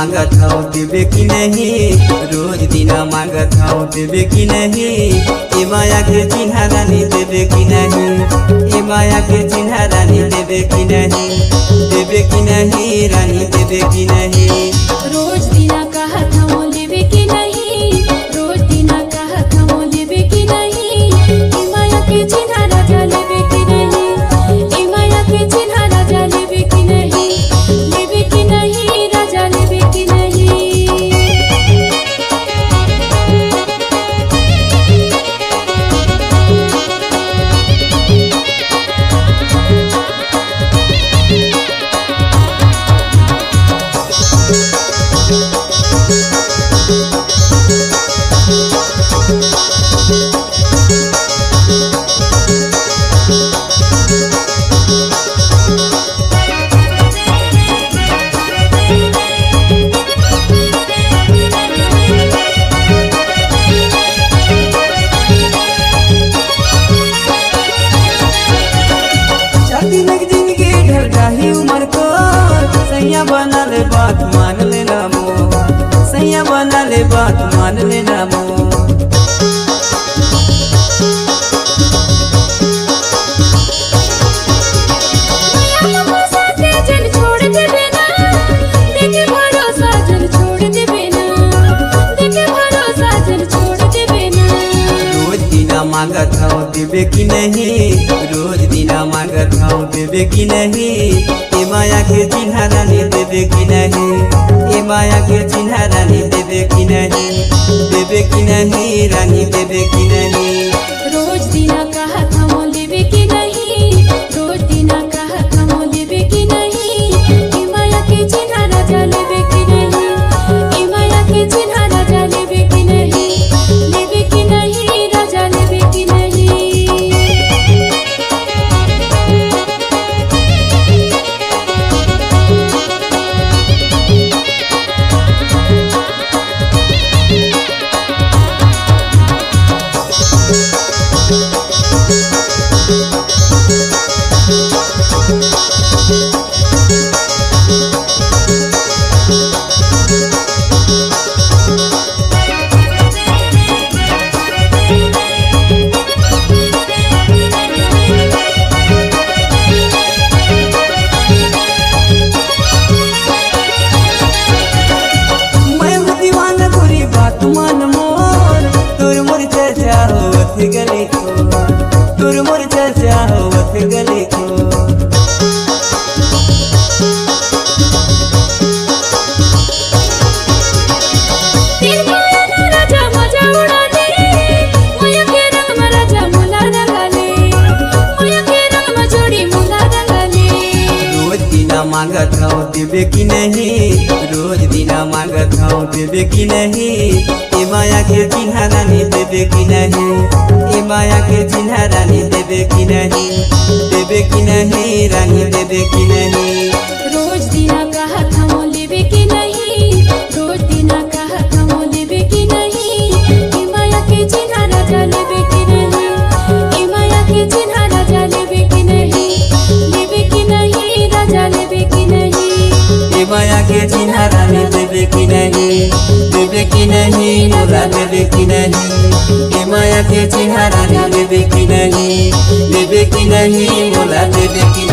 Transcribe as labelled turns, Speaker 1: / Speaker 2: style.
Speaker 1: मांगत हूँ देवे कि नहीं, रोज दिन मांगत हूँ देवे कि नहीं। ए माया के चिन्हा रानी देवे कि नहीं, ए माया के चिन्हा रानी देवे कि नहीं, देवे कि नहीं रानी देवे कि नहीं।
Speaker 2: रोज दिना कहत हूँ लेवे कि नहीं, रोज दिना कहत हूँ लेवे कि नहीं। ए माया के चिन्हा राजा लेवे कि नहीं, ए माया के चिन्हा राजा लेवे कि नहीं, लेवे कि नहीं राजा लेवे कि नहीं।
Speaker 1: उमर को सैया बना ले बात मान लेना मो, सैया बना ले बात मान लेना मो।
Speaker 2: छोड़ देवे ना, देखे भरोसा जन छोड़ देवे ना, देखे भरोसा जन छोड़ देवे ना।
Speaker 1: रोज दिना मांगत हूँ देवे कि नहीं, रोज दिना मांगत हूँ देवे कि नहीं। ए माया के चिन्हा रानी देवे कि नहीं, ए माया के चिन्हा रानी देवे कि नहीं, देवे कि नहीं रानी देवे कि नहीं।
Speaker 2: रोज दिना कहत हूँ लेवे कि नहीं, रोज दिना कहत हूँ लेवे कि नहीं। ए माया के चिन्हा राजा लेवे कि नहीं, ए माया के चिन्हा राजा लेवे कि नहीं, लेवे कि नहीं राजा लेवे कि नहीं।
Speaker 1: गली को तुर मोर चर्चा होवत गली को।
Speaker 2: राजा मजा उड़ा दे, मोया के रंग में राजा मुला रंगा ले, मोया के रंग में जोड़ी मुला रंगा ले।
Speaker 1: रोज दिना मांगत हूँ देवे कि नहीं, रोज दिना मांगत हूँ देवे कि नहीं। ए माया के चिन्हा रानी देवे कि नहीं, ए माया के चिन्हा रानी देवे कि नहीं, देवे कि नहीं रानी देवे कि नहीं।
Speaker 2: रोज दिना कहत हूँ लेवे कि नहीं, रोज दिना कहत हूँ लेवे कि नहीं। ए माया के चिन्हा राजा लेवे कि नहीं, ए माया के चिन्हा राजा लेवे कि नहीं, लेवे कि नहीं राजा लेवे कि नहीं।
Speaker 1: ए माया के चिन्हा रानी देवे कि नहीं, देवे कि नहीं मोरा देवे कि नहीं। ए माया के चिन्हा रानी देवे कि नहीं, देवे कि नहीं मोरा देवे कि नहीं।